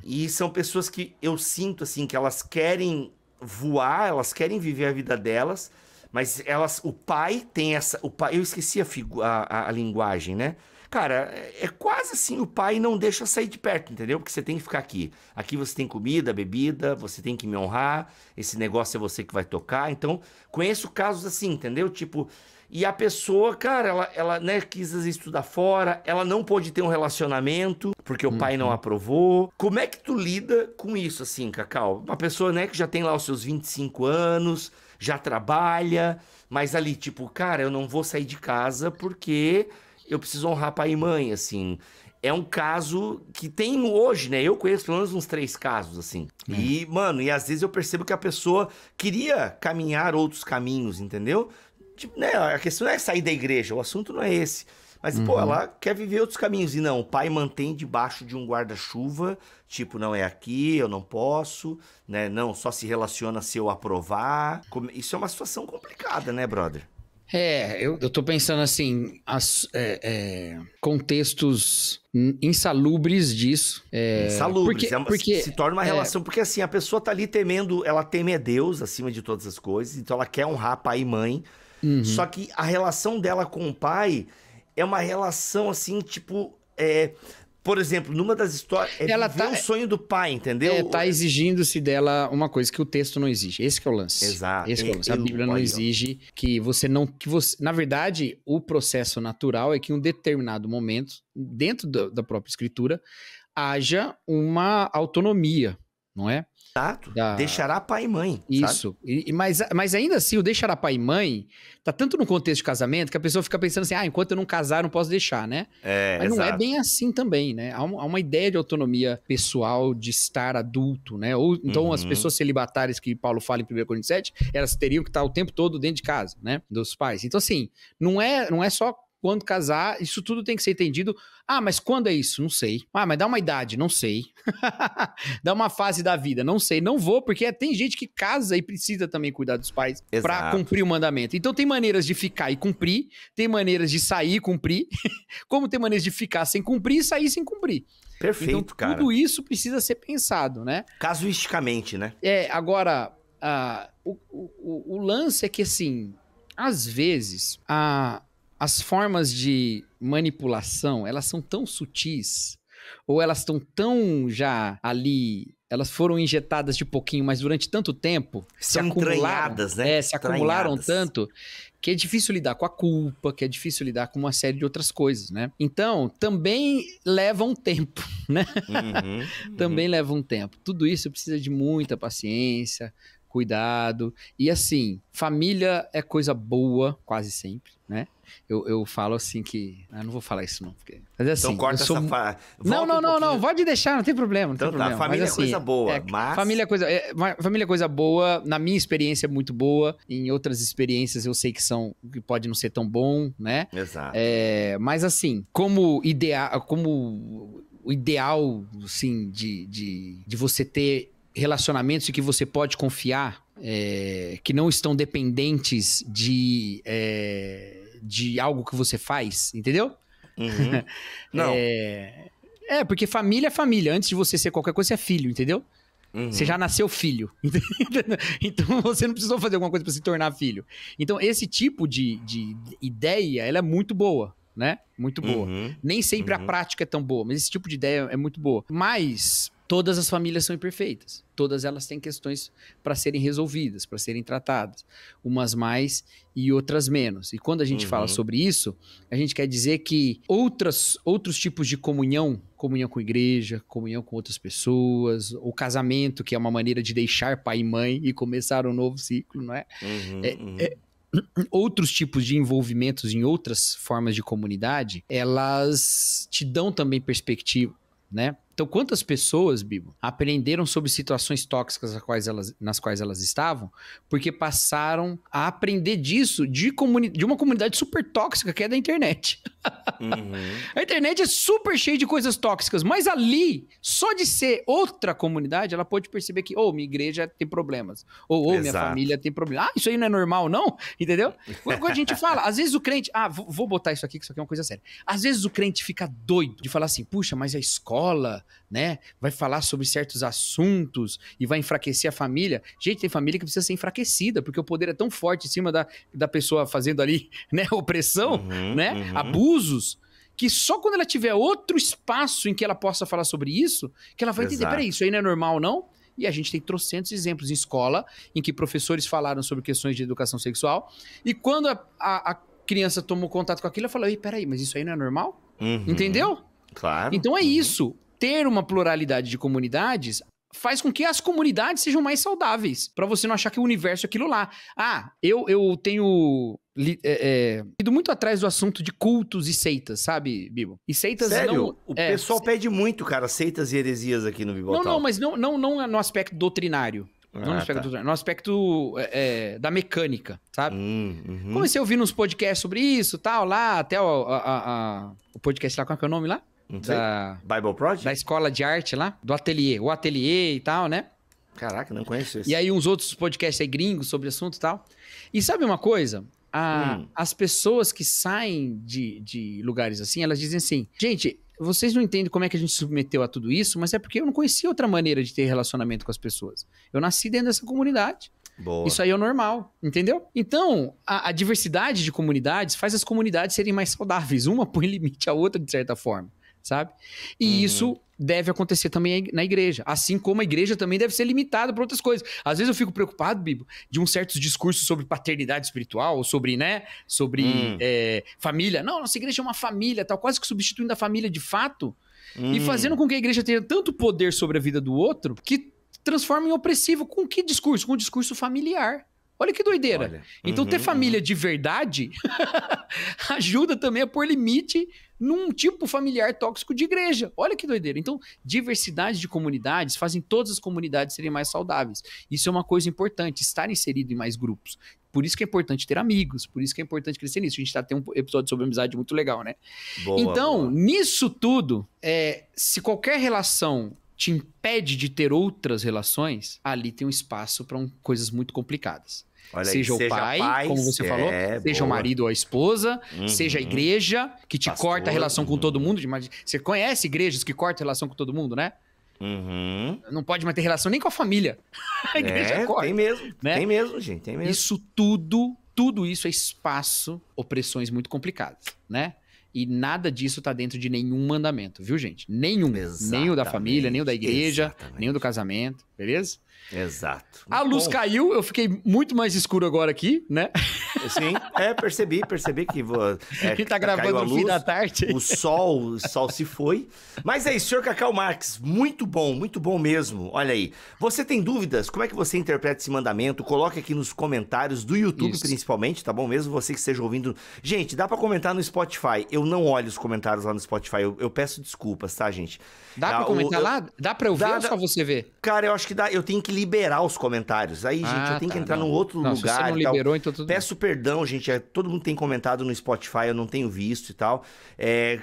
E são pessoas que eu sinto, assim, que elas querem voar, elas querem viver a vida delas, mas o pai tem essa... eu esqueci a linguagem, né? Cara, é quase assim, o pai não deixa sair de perto, entendeu? Porque você tem que ficar aqui. Aqui você tem comida, bebida, você tem que me honrar, esse negócio é você que vai tocar. Então, conheço casos assim, entendeu? Tipo, e a pessoa, cara, ela né, quis estudar fora, ela não pôde ter um relacionamento, porque o pai não aprovou. Como é que tu lida com isso, assim, Cacau? Uma pessoa, né, que já tem lá os seus 25 anos, já trabalha, mas ali, tipo, cara, eu não vou sair de casa porque... eu preciso honrar pai e mãe, assim. É um caso que tem hoje, né? Eu conheço pelo menos uns 3 casos, assim. E, mano, e às vezes eu percebo que a pessoa queria caminhar outros caminhos, entendeu? Tipo, né? A questão não é sair da igreja, o assunto não é esse. Mas, pô, ela quer viver outros caminhos. E não, o pai mantém debaixo de um guarda-chuva, tipo, não é aqui, eu não posso, né? Não, só se relaciona se eu aprovar. Isso é uma situação complicada, né, brother? Eu tô pensando assim, contextos insalubres disso. Insalubres. Porque se torna uma relação... Porque assim, a pessoa tá ali temendo... Ela teme a Deus acima de todas as coisas. Então ela quer honrar pai e mãe. Só que a relação dela com o pai é uma relação assim, tipo... Por exemplo, numa das histórias... Ela viver o sonho do pai, entendeu? Tá exigindo-se dela uma coisa que o texto não exige. Esse que é o lance. Exato. Esse que é o lance. A Bíblia não exige que você não... Na verdade, o processo natural é que em um determinado momento, dentro da própria escritura, haja uma autonomia, não é? Exato. Deixará pai e mãe. Isso. Mas ainda assim, o deixará pai e mãe tá tanto no contexto de casamento que a pessoa fica pensando assim, enquanto eu não casar, eu não posso deixar, né? Mas não é bem assim também, né? Há uma ideia de autonomia pessoal, de estar adulto, né? Ou então as pessoas celibatárias que Paulo fala em 1 Coríntios 7, elas teriam que estar o tempo todo dentro de casa, né? Dos pais. Então assim, não é só quando casar, isso tudo tem que ser entendido. Mas quando é isso? Não sei. Mas dá uma idade? Não sei. Dá uma fase da vida? Não sei. Não vou, porque tem gente que casa e precisa também cuidar dos pais para cumprir o mandamento. Então tem maneiras de ficar e cumprir, tem maneiras de sair e cumprir, como tem maneiras de ficar sem cumprir e sair sem cumprir. Perfeito, então, cara. Tudo isso precisa ser pensado, né? Casuisticamente, né? Agora, o lance é que, assim, às vezes, as formas de manipulação, elas são tão sutis, ou elas estão tão já ali, elas foram injetadas de pouquinho, mas durante tanto tempo, são entranhadas, né? Se acumularam tanto, que é difícil lidar com a culpa, que é difícil lidar com uma série de outras coisas, né? Então, também leva um tempo, né? Também leva um tempo. Tudo isso precisa de muita paciência, cuidado. E assim, família é coisa boa, quase sempre, né? Eu falo assim que... não vou falar isso não. Mas assim, então corta essa... Não, pode deixar, não tem problema. Não tem problema. Família mas, assim, é coisa boa, mas... Família é coisa boa, na minha experiência é muito boa, em outras experiências eu sei que pode não ser tão bom, né? Exato. Mas assim, como o ideal, assim, de você ter relacionamentos em que você pode confiar, que não estão dependentes de algo que você faz, entendeu? Não. Porque família é família. Antes de você ser qualquer coisa, você é filho, entendeu? Você já nasceu filho. Então você não precisou fazer alguma coisa para se tornar filho. Então esse tipo de ideia, ela é muito boa, né? Muito boa. Nem sempre a prática é tão boa, mas esse tipo de ideia é muito boa. Mas todas as famílias são imperfeitas. Todas elas têm questões para serem resolvidas, para serem tratadas. Umas mais e outras menos. E quando a gente fala sobre isso, a gente quer dizer que outros tipos de comunhão com a igreja, comunhão com outras pessoas, o casamento, que é uma maneira de deixar pai e mãe e começar um novo ciclo, não é? Outros tipos de envolvimentos em outras formas de comunidade, elas te dão também perspectiva, né? Então, quantas pessoas, Bibo, aprenderam sobre situações tóxicas nas quais elas estavam, porque passaram a aprender disso de uma comunidade super tóxica que é da internet. A internet é super cheia de coisas tóxicas, mas ali, só de ser outra comunidade, ela pode perceber que, minha igreja tem problemas, ou minha família tem problemas. Isso aí não é normal, não? Entendeu? Quando a gente fala, às vezes o crente... vou botar isso aqui, que isso aqui é uma coisa séria. Às vezes o crente fica doido de falar assim, puxa, mas a escola, né, vai falar sobre certos assuntos e vai enfraquecer a família. Gente, tem família que precisa ser enfraquecida, porque o poder é tão forte em cima da pessoa fazendo ali, né, opressão, né, abusos, que só quando ela tiver outro espaço em que ela possa falar sobre isso, que ela vai entender, peraí, isso aí não é normal, não? E a gente tem trocentos exemplos em escola em que professores falaram sobre questões de educação sexual, e quando a criança tomou contato com aquilo, ela falou, peraí, mas isso aí não é normal? Entendeu? Claro. Então é isso. Ter uma pluralidade de comunidades faz com que as comunidades sejam mais saudáveis, pra você não achar que o universo é aquilo lá. Eu tenho ido muito atrás do assunto de cultos e seitas, sabe, Bibo? E seitas Sério? O pessoal pede muito, cara, seitas e heresias aqui no Bibotal. Não, mas não no aspecto doutrinário. Não no aspecto doutrinário, no aspecto da mecânica, sabe? Comecei a ouvir uns podcasts sobre isso, tal, lá, até o podcast lá, qual é o nome lá? Bible Project? Da escola de arte lá, do ateliê, o ateliê e tal, né? Caraca, não conheço isso. E aí uns outros podcasts aí gringos sobre o assunto e tal. E sabe uma coisa? as pessoas que saem de lugares assim, elas dizem assim, gente, vocês não entendem como é que a gente se submeteu a tudo isso, mas é porque eu não conhecia outra maneira de ter relacionamento com as pessoas. Eu nasci dentro dessa comunidade. Boa. Isso aí é o normal, entendeu? Então, a diversidade de comunidades faz as comunidades serem mais saudáveis. Uma põe limite à outra, de certa forma, sabe? E isso deve acontecer também na igreja. Assim como a igreja também deve ser limitada para outras coisas. Às vezes eu fico preocupado, Bibo, de uns certos discursos sobre paternidade espiritual, sobre, né? Sobre família. Não, nossa igreja é uma família, tal, quase que substituindo a família de fato. E fazendo com que a igreja tenha tanto poder sobre a vida do outro que transforma em opressivo. Com que discurso? Com o discurso familiar. Olha que doideira. Olha. Então, ter família de verdade ajuda também a pôr limite num tipo familiar tóxico de igreja. Olha que doideira. Então, diversidade de comunidades fazem todas as comunidades serem mais saudáveis. Isso é uma coisa importante, estar inserido em mais grupos. Por isso que é importante ter amigos, por isso que é importante crescer nisso. A gente tem um episódio sobre amizade muito legal, né? Boa, então, boa. nisso tudo, se qualquer relação te impede de ter outras relações, ali tem um espaço para coisas muito complicadas. Olha aí, seja o pai, como você falou, seja o marido ou a esposa, seja a igreja, que te Pastor, corta a relação com todo mundo. Você conhece igrejas que cortam a relação com todo mundo, né? Não pode mais ter relação nem com a família. A igreja corta. Tem mesmo, né? Tem mesmo, gente, tem mesmo. Isso tudo isso é espaço, opressões muito complicadas, né? E nada disso tá dentro de nenhum mandamento, viu, gente? Nenhum. Nem o da família, nem o da igreja, nem o do casamento, beleza? Exato. A luz caiu, eu fiquei muito mais escuro agora aqui, né? Sim, percebi que A gente tá gravando no fim da tarde. O sol se foi. Mas é isso, senhor Cacau Marques, muito bom mesmo. Olha aí. Você tem dúvidas? Como é que você interpreta esse mandamento? Coloque aqui nos comentários do YouTube, principalmente, tá bom? Mesmo você que esteja ouvindo. Gente, dá pra comentar no Spotify. Eu não olho os comentários lá no Spotify. Eu peço desculpas, tá, gente? Dá pra comentar lá? Dá pra eu ver ou só você ver? Cara, eu acho que dá. Eu tenho que liberar os comentários. Aí, gente, eu tenho que entrar num outro lugar. Se você não liberou, então tudo Peço perdão, gente. Todo mundo tem comentado no Spotify, eu não tenho visto e tal.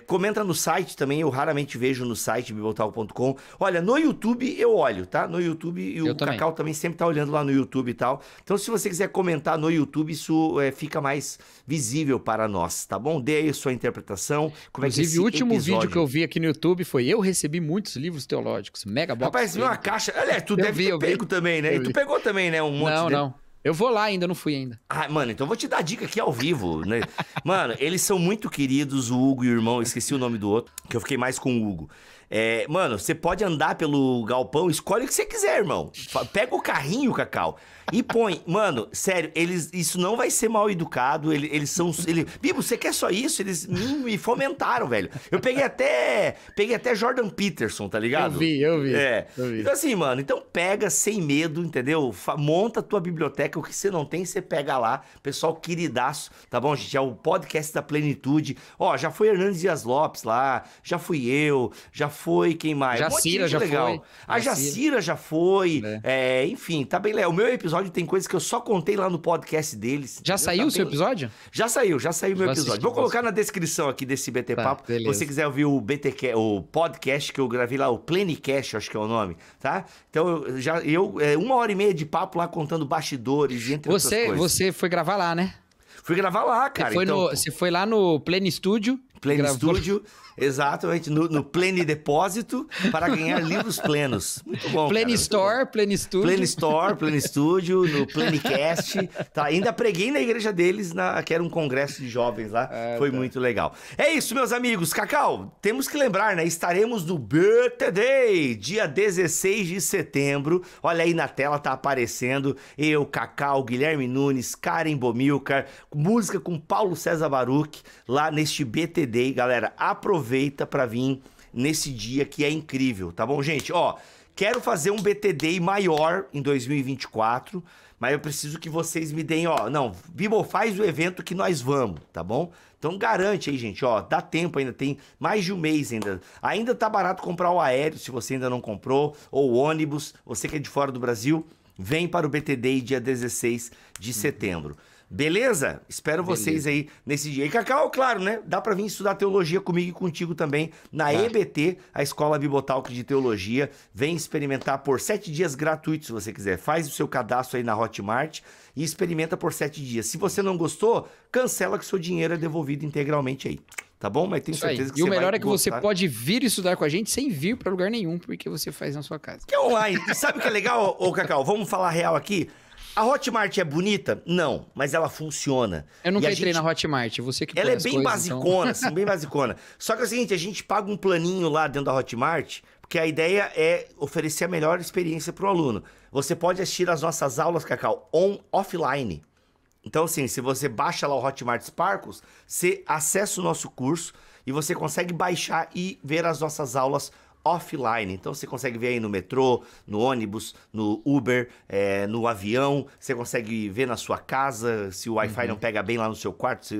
Comenta no site também, eu raramente vejo no site, bibotalk.com. Olha, no YouTube eu olho, tá? No YouTube, e o Cacau também sempre tá olhando lá no YouTube e tal. Então, se você quiser comentar no YouTube, isso fica mais visível para nós, tá bom? Dê aí a sua interpretação. Inclusive, o último vídeo que eu vi aqui no YouTube foi: eu recebi muitos livros teológicos. Mega box. Rapaz, viu uma caixa. Olha, tu deve ter pego também, né? E tu pegou também, né? Um monte de... Não. Eu vou lá ainda, não fui ainda. Ah, mano, então eu vou te dar dica aqui ao vivo, né? Mano, eles são muito queridos, o Hugo e o irmão, eu esqueci o nome do outro, que eu fiquei mais com o Hugo. Mano, você pode andar pelo galpão, escolhe o que você quiser, irmão. Pega o carrinho, Cacau, e põe. Mano, sério, isso não vai ser mal educado, eles são... Bibo, você quer só isso? Eles me fomentaram, velho. Eu peguei até Jordan Peterson, tá ligado? Eu vi. Então assim, mano, então pega sem medo, entendeu? Monta a tua biblioteca, o que você não tem, você pega lá. Pessoal queridaço, tá bom, gente? É o podcast da Plenitude. Ó, já foi Hernandes Dias Lopes lá, já fui eu, já foi quem mais? Jacira já foi. A Jacira já foi. Enfim, tá bem legal. O meu episódio tem coisas que eu só contei lá no podcast deles. Já saiu o seu episódio? Já saiu o meu episódio. Vou colocar na descrição aqui desse BT Papo. Se você quiser ouvir o podcast que eu gravei lá, o Plenicast, acho que é o nome, tá? Então, 1h30 de papo lá contando bastidores e entre outras coisas. Você foi gravar lá, né? Fui gravar lá, cara. Você foi lá no Pleni Studio. Pleni Studio, exatamente, no Pleni Depósito, para ganhar livros plenos. Muito bom, Pleni Store, Pleni Studio. Pleni Store, Pleni Studio, no Plenicast. Tá, ainda preguei na igreja deles, que era um congresso de jovens lá. Foi muito legal. É isso, meus amigos. Cacau, temos que lembrar, né? Estaremos no BTD, dia 16 de setembro. Olha aí na tela, tá aparecendo. Eu, Cacau, Guilherme Nunes, Karen Bomilcar, música com Paulo César Baruch, lá neste BTD. Galera, aproveita pra vir nesse dia que é incrível, tá bom, gente? Ó, quero fazer um BTD maior em 2024, mas eu preciso que vocês me deem, Bibo, faz o evento que nós vamos, tá bom? Então garante aí, gente, dá tempo ainda, tem mais de um mês ainda. Ainda tá barato comprar o aéreo, se você ainda não comprou, ou o ônibus, você que é de fora do Brasil, vem para o BTD dia 16 de setembro. Beleza? Espero vocês aí nesse dia. E, Cacau, claro, né? Dá pra vir estudar teologia comigo e contigo também na EBT, a Escola Bibotalk de Teologia. Vem experimentar por 7 dias gratuitos, se você quiser. Faz o seu cadastro aí na Hotmart e experimenta por 7 dias. Se você não gostou, cancela que seu dinheiro é devolvido integralmente aí. Tá bom? Mas tenho certeza que você vai. E o melhor vai é que gostar. você pode vir estudar com a gente sem vir pra lugar nenhum, porque você faz na sua casa. Que é online. E sabe o que é legal, ô Cacau? Vamos falar real aqui? A Hotmart é bonita? Não, mas ela funciona. Eu nunca E a entrei gente- na Hotmart, você que Ela põe é as bem coisas, basicona, assim, bem basicona. Só que é o seguinte, a gente paga um planinho lá dentro da Hotmart, porque a ideia é oferecer a melhor experiência para o aluno. Você pode assistir as nossas aulas, Cacau, offline. Então, assim, se você baixa lá o Hotmart Sparkles, você acessa o nosso curso e você consegue baixar e ver as nossas aulas offline. Então, você consegue ver aí no metrô, no ônibus, no Uber, no avião. Você consegue ver na sua casa, se o Wi-Fi não pega bem lá no seu quarto,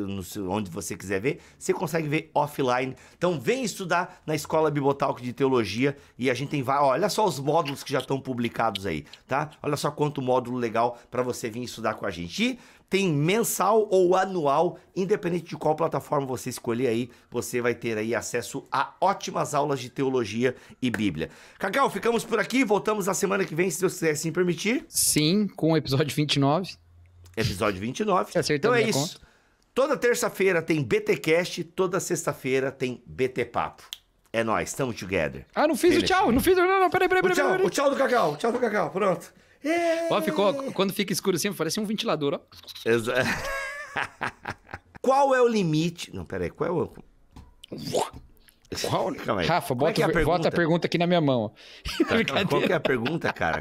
onde você quiser ver. Você consegue ver offline. Então, vem estudar na Escola Bibotalk de Teologia e a gente tem olha só os módulos que já estão publicados aí, tá? Olha só quanto módulo legal para você vir estudar com a gente. E tem mensal ou anual, independente de qual plataforma você escolher aí, você vai ter aí acesso a ótimas aulas de teologia e Bíblia. Cacau, ficamos por aqui, voltamos na semana que vem, se Deus quiser assim permitir. Sim, com o episódio 29. Episódio 29. Acertamos Então é a isso. Toda terça-feira tem BTcast, toda sexta-feira tem BT Papo. É nóis, tamo together. Ah, não fiz o tchau, não fiz o... Não, peraí. O tchau do Cacau, pronto. Ó, quando fica escuro assim, parece um ventilador, ó. Qual é o limite? Não, peraí, qual é o... Calma aí. Rafa, Qual é que é a pergunta? bota a pergunta aqui na minha mão. Ó. Qual que é a pergunta, cara?